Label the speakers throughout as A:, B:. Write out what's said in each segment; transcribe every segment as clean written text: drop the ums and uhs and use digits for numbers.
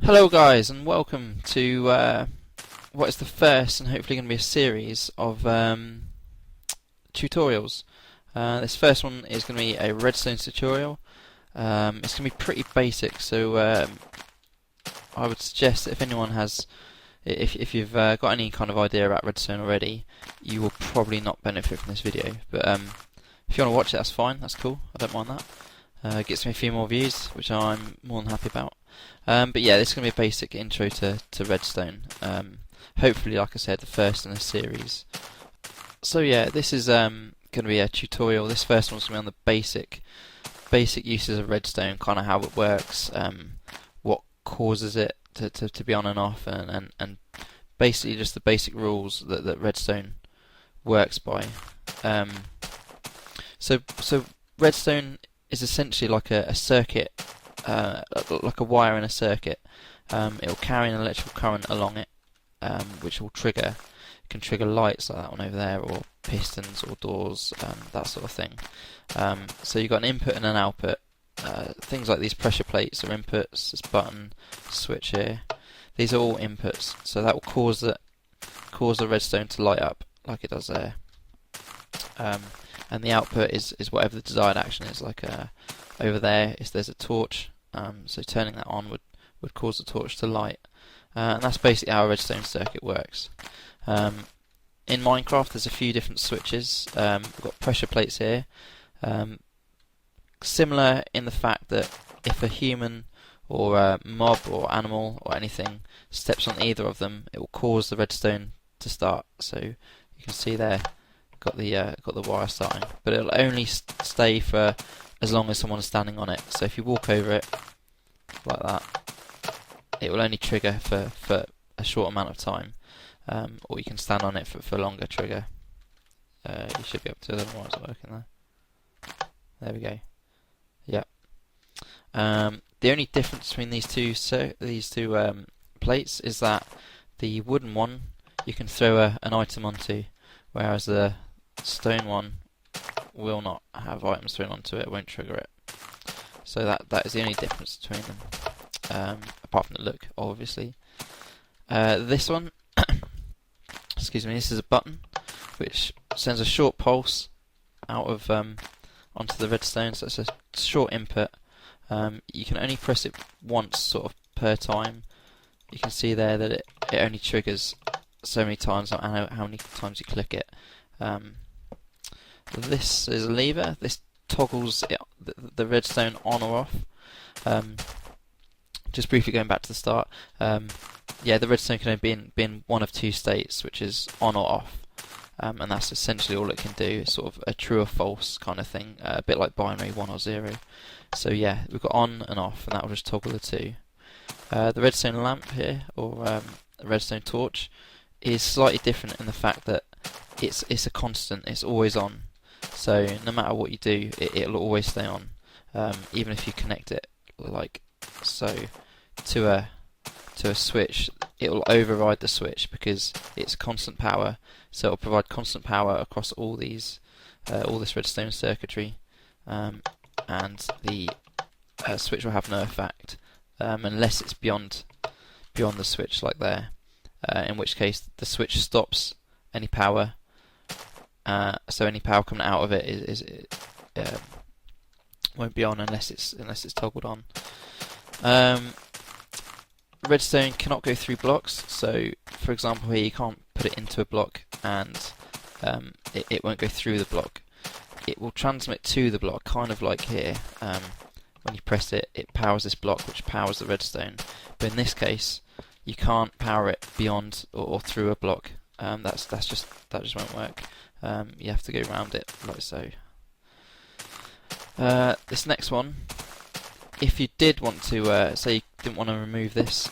A: Hello guys, and welcome to what is the first and hopefully going to be a series of tutorials. This first one is going to be a Redstone tutorial. It's going to be pretty basic, so I would suggest that if anyone has, if you've got any kind of idea about Redstone already, you will probably not benefit from this video. But if you want to watch it, that's fine, that's cool, I don't mind that. It gets me a few more views, which I'm more than happy about. But yeah, this is going to be a basic intro to Redstone. Hopefully, like I said, the first in a series. So yeah, this is going to be a tutorial. This first one's going to be on the basic uses of Redstone, kind of how it works, what causes it to be on and off, and basically just the basic rules that Redstone works by. So Redstone is essentially like a circuit, like a wire in a circuit. It will carry an electrical current along it, which will can trigger lights like that one over there, or pistons or doors, that sort of thing. So you've got an input and an output. Things like these pressure plates are inputs. This button, switch here, these are all inputs. So that will cause the redstone to light up like it does there. And the output is whatever the desired action is. Like over there, there's a torch, so turning that on would cause the torch to light, and that's basically how a redstone circuit works. In Minecraft, there's a few different switches. We've got pressure plates here, similar in the fact that if a human or a mob or animal or anything steps on either of them, it will cause the redstone to start. So you can see there, got the wire starting, but it'll only stay for as long as someone's standing on it. So if you walk over it like that, it will only trigger for a short amount of time, or you can stand on it for longer trigger. You should be able to. I don't know why it's working there. There we go. Yep. The only difference between these two plates is that the wooden one you can throw an item onto, whereas the stone one will not have items thrown onto it, it won't trigger it. So that is the only difference between them, apart from the look, obviously. This one, excuse me, this is a button which sends a short pulse out of onto the redstone, so it's a short input. You can only press it once sort of per time. You can see there that it only triggers so many times, I don't know how many times you click it. This is a lever. This toggles the redstone on or off. Just briefly going back to the start, yeah, the redstone can only be in one of two states, which is on or off, and that's essentially all it can do. It's sort of a true or false kind of thing, a bit like binary 1 or 0. So yeah, we've got on and off, and that will just toggle the two. The redstone lamp here, or the redstone torch, is slightly different in the fact that it's a constant. It's always on. So no matter what you do, it'll always stay on, even if you connect it like so to a switch. It will override the switch because it's constant power. So it'll provide constant power across all this redstone circuitry, and the switch will have no effect unless it's beyond the switch, like there. In which case the switch stops any power. So any power coming out of it won't be on unless it's toggled on. Redstone cannot go through blocks. So, for example, here you can't put it into a block and it won't go through the block. It will transmit to the block, kind of like here. When you press it, it powers this block, which powers the redstone. But in this case, you can't power it beyond or through a block. That just won't work. You have to go around it like so. This next one, if you did want to, say you didn't want to remove this,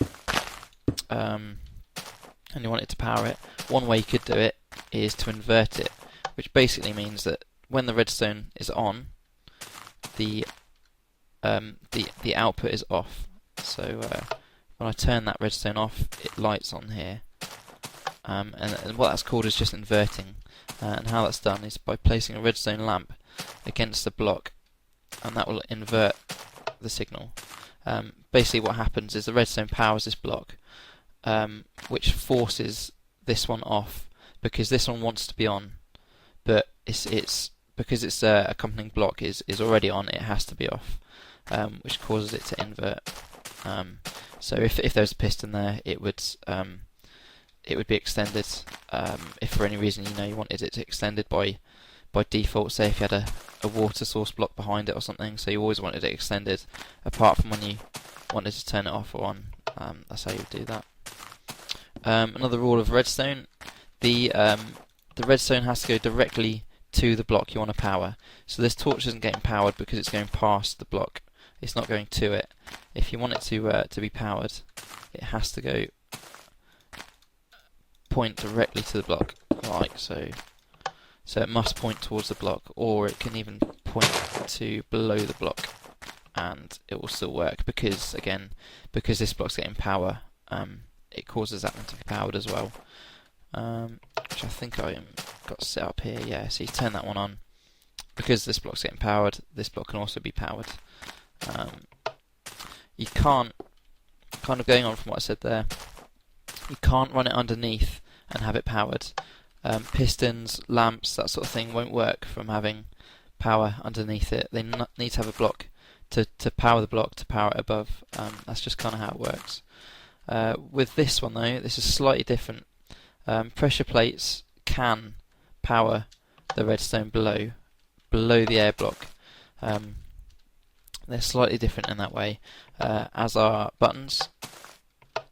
A: and you wanted to power it, one way you could do it is to invert it, which basically means that when the redstone is on, the output is off. So when I turn that redstone off, it lights on here. And what that's called is just inverting. And how that's done is by placing a redstone lamp against the block, and that will invert the signal. Basically what happens is the redstone powers this block, which forces this one off, because this one wants to be on, but it's because it's a accompanying block is already on, it has to be off, which causes it to invert. So if there's a piston there, it would be extended. If for any reason you wanted it to extended by default, say if you had a water source block behind it or something, so you always wanted it extended, apart from when you wanted to turn it off or on. That's how you would do that. Another rule of redstone: the redstone has to go directly to the block you want to power. So this torch isn't getting powered because it's going past the block. It's not going to it. If you want it to be powered, it has to go point directly to the block, like so. So it must point towards the block, or it can even point to below the block, and it will still work, because again, because this block's getting power, it causes that one to be powered as well. Which I think I got set up here. Yeah, so you turn that one on. Because this block's getting powered, this block can also be powered. You can't, kind of going on from what I said there, you can't run it underneath and have it powered. Pistons, lamps, that sort of thing won't work from having power underneath it. They need to have a block to power the block, to power it above. That's just kind of how it works. With this one though, this is slightly different. Pressure plates can power the redstone below the air block. They're slightly different in that way, as are buttons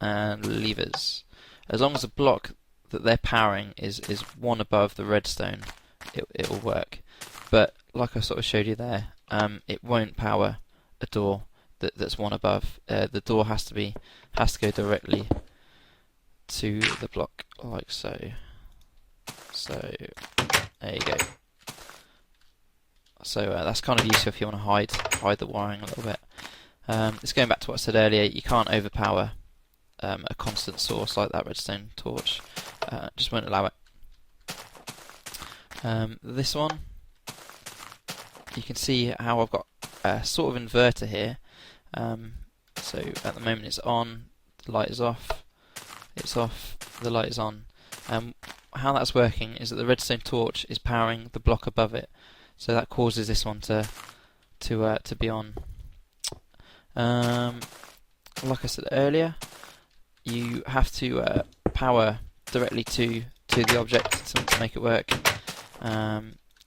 A: and levers. As long as the block that they're powering is one above the redstone, it will work. But like I sort of showed you there, it won't power a door that's one above. The door has to go directly to the block, like so. So there you go. So that's kind of useful if you want to hide the wiring a little bit. It's going back to what I said earlier. You can't overpower a constant source like that redstone torch. Just won't allow it. This one, you can see how I've got a sort of inverter here. So at the moment it's on, the light is off, it's off, the light is on. How that's working is that the redstone torch is powering the block above it, so that causes this one to be on. Like I said earlier, you have to power directly to the object to make it work.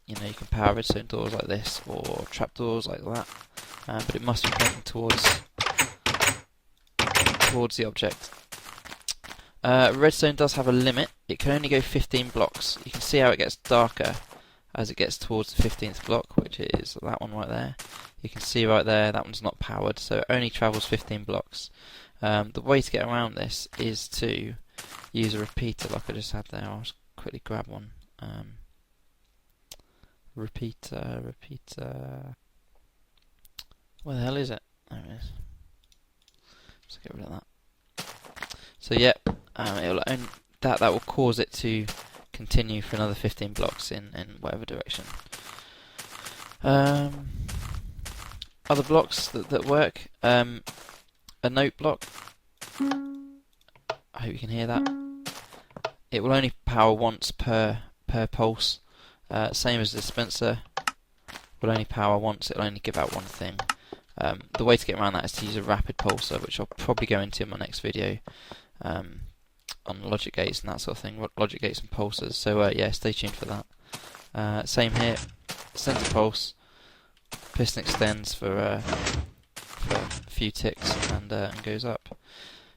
A: You can power redstone doors like this, or trapdoors like that, but it must be pointing towards the object. Redstone does have a limit. It can only go 15 blocks. You can see how it gets darker as it gets towards the 15th block, which is that one right there. You can see right there, that one's not powered, so it only travels 15 blocks. The way to get around this is to use a repeater like I just had there. I'll just quickly grab one. Repeater. Where the hell is it? There it is. Let's get rid of that. So yeah, that will cause it to continue for another 15 blocks in whatever direction. Other blocks that work, a note block. I hope you can hear that. It will only power once per pulse. Same as the dispenser, will only power once. It'll only give out one thing. The way to get around that is to use a rapid pulser, which I'll probably go into in my next video, on logic gates and that sort of thing, logic gates and pulsers. So yeah, stay tuned for that. Same here, center pulse, piston extends for a few ticks and goes up.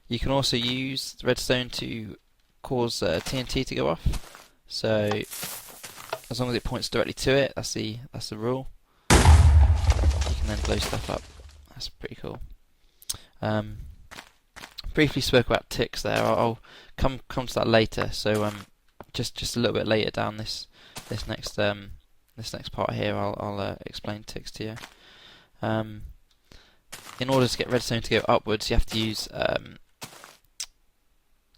A: You can also use the redstone to cause TNT to go off. So as long as it points directly to it, that's the rule. You can then blow stuff up. That's pretty cool. Briefly spoke about ticks there. I'll come to that later. So just a little bit later down this next part here, I'll explain ticks to you. In order to get redstone to go upwards, you have to use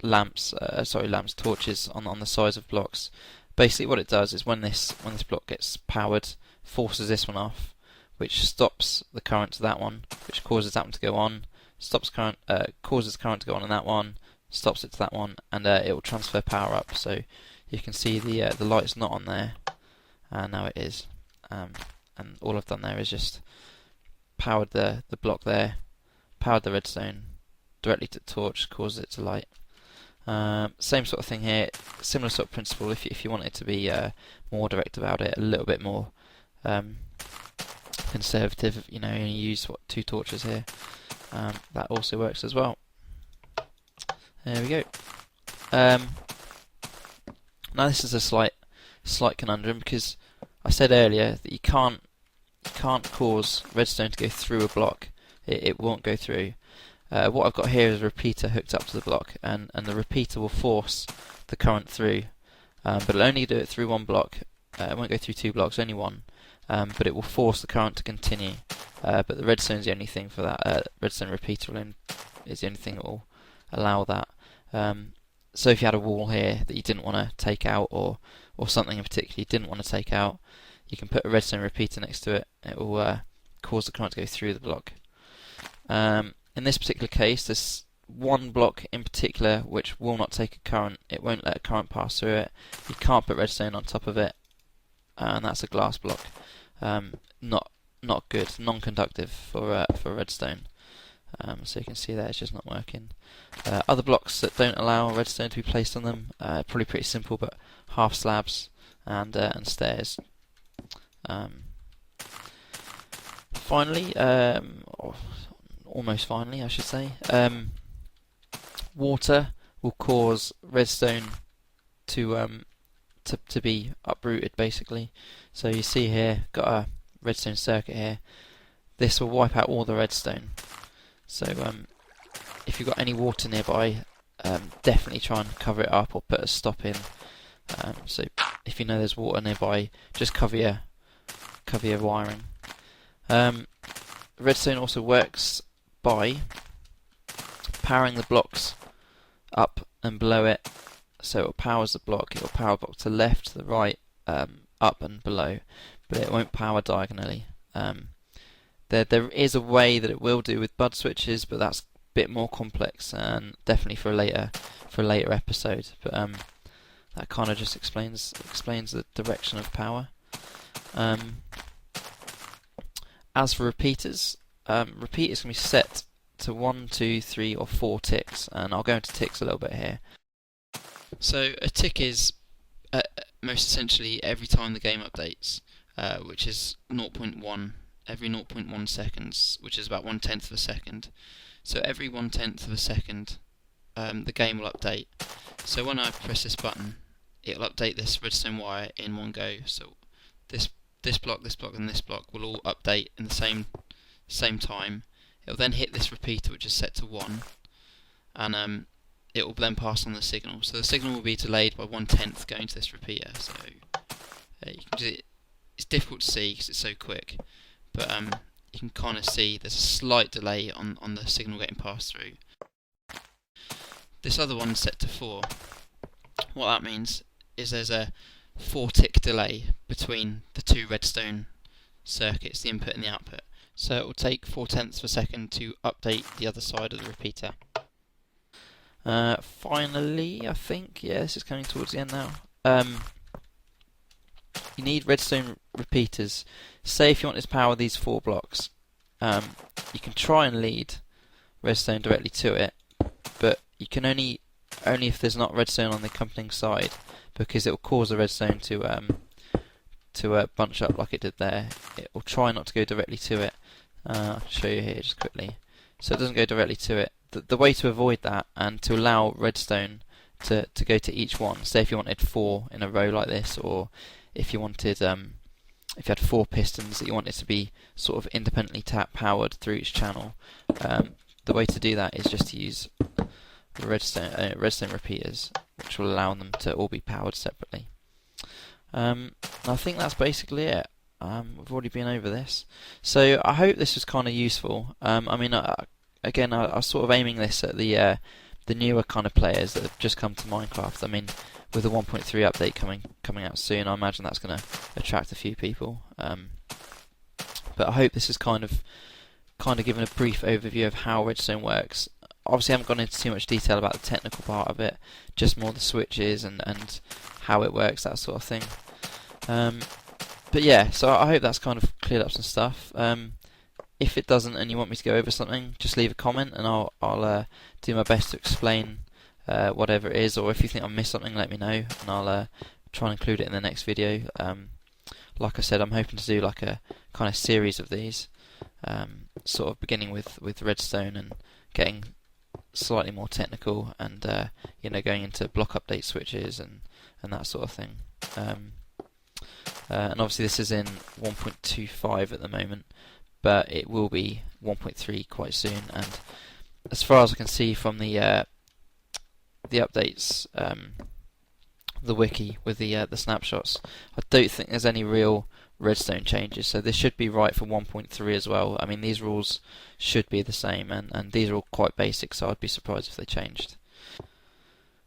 A: torches on the sides of blocks. Basically, what it does is when this block gets powered, forces this one off, which stops the current to that one, which causes that one to go on, causes current to go on in that one, stops it to that one, and it will transfer power up. So you can see the light's not on there, and now it is. And all I've done there is just powered the block there, powered the redstone directly to the torch, causes it to light. Same sort of thing here, similar sort of principle. If you want it to be more direct about it, a little bit more conservative, you only use 2 torches here. That also works as well. There we go. Now this is a slight conundrum, because I said earlier that you can't cause redstone to go through a block. It won't go through. What I've got here is a repeater hooked up to the block, and the repeater will force the current through, but it'll only do it through one block. It won't go through 2 blocks, only one, but it will force the current to continue. But the redstone is the only thing for that. Redstone repeater is the only thing that will allow that. So if you had a wall here that you didn't want to take out, or something in particular you didn't want to take out, you can put a redstone repeater next to it. It will cause the current to go through the block. In this particular case, there's one block in particular which will not take a current. It won't let a current pass through it. You can't put redstone on top of it, and that's a glass block. Not good, non-conductive for redstone. So you can see that it's just not working. Other blocks that don't allow redstone to be placed on them, probably pretty simple, but half slabs and stairs. Finally, or almost finally I should say, water will cause redstone to be uprooted, basically. So you see here, got a redstone circuit here. This will wipe out all the redstone. So if you've got any water nearby, definitely try and cover it up or put a stop in. So if you know there's water nearby, just cover your wiring. Redstone also works by powering the blocks up and below it. So it powers the block. It will power block to the left, to the right, up and below, but it won't power diagonally. There is a way that it will do with bud switches, but that's a bit more complex, and definitely for a later episode. But that kind of just explains the direction of power. As for repeaters, repeaters can be set to 1, 2, 3, or 4 ticks, and I'll go into ticks a little bit here. So a tick is most essentially every time the game updates, which is 0.1. Every 0.1 seconds, which is about 1/10 of a second. So every 1/10 of a second, the game will update. So when I press this button, it'll update this redstone wire in one go. So this block, and this block will all update in the same time. It'll then hit this repeater, which is set to 1, and it will then pass on the signal. So the signal will be delayed by 1/10 going to this repeater. So it's difficult to see because it's so quick. But you can kind of see there's a slight delay on the signal getting passed through. This other one's set to 4. What that means is there's a 4-tick delay between the 2 redstone circuits, the input and the output. So it will take 4/10 of a second to update the other side of the repeater. Finally, I think, this is coming towards the end now. You need redstone repeaters. Say if you want to power these 4 blocks, you can try and lead redstone directly to it, but you can only if there's not redstone on the accompanying side, because it will cause the redstone to bunch up like it did there. It will try not to go directly to it. I'll show you here just quickly. So it doesn't go directly to it. The way to avoid that and to allow redstone to go to each one, say if you wanted 4 in a row like this, or if you wanted if you had 4 pistons that you wanted to be sort of independently powered through each channel, the way to do that is just to use the redstone repeaters, which will allow them to all be powered separately. I think that's basically it. We've already been over this, so I hope this was kind of useful. I mean, again, I was sort of aiming this at the the newer kind of players that have just come to Minecraft. I mean, with the 1.3 update coming out soon, I imagine that's going to attract a few people. But I hope this has kind of given a brief overview of how Redstone works. Obviously, I haven't gone into too much detail about the technical part of it, just more the switches and how it works, that sort of thing. But yeah, so I hope that's kind of cleared up some stuff. If it doesn't and you want me to go over something, just leave a comment and I'll do my best to explain whatever it is, or if you think I missed something, let me know and I'll try and include it in the next video. Like I said, I'm hoping to do like a kind of series of these, sort of beginning with Redstone and getting slightly more technical and going into block update switches and that sort of thing. And obviously this is in 1.25 at the moment, but it will be 1.3 quite soon. And as far as I can see from the updates, the wiki with the snapshots, I don't think there's any real Redstone changes, so this should be right for 1.3 as well. I mean, these rules should be the same, and these are all quite basic, so I'd be surprised if they changed.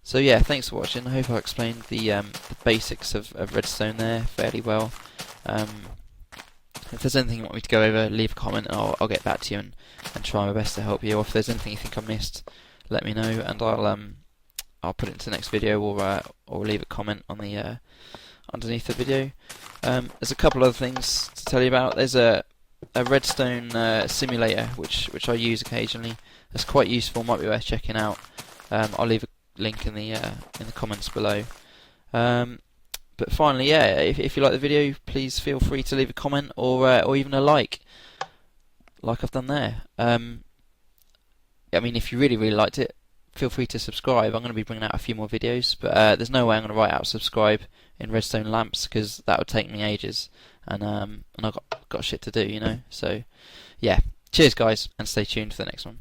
A: So yeah, thanks for watching. I hope I explained the basics of Redstone there fairly well. If there's anything you want me to go over, leave a comment and I'll get back to you and try my best to help you. Or if there's anything you think I missed, let me know and I'll put it into the next video or leave a comment on the underneath the video. There's a couple other things to tell you about. There's a Redstone simulator which I use occasionally. That's quite useful, might be worth checking out. I'll leave a link in the comments below. But finally, yeah, if you like the video, please feel free to leave a comment or even a like I've done there. I mean, if you really liked it, feel free to subscribe. I'm going to be bringing out a few more videos, but there's no way I'm going to write out subscribe in Redstone lamps because that would take me ages, and I've got shit to do, So yeah, cheers guys, and stay tuned for the next one.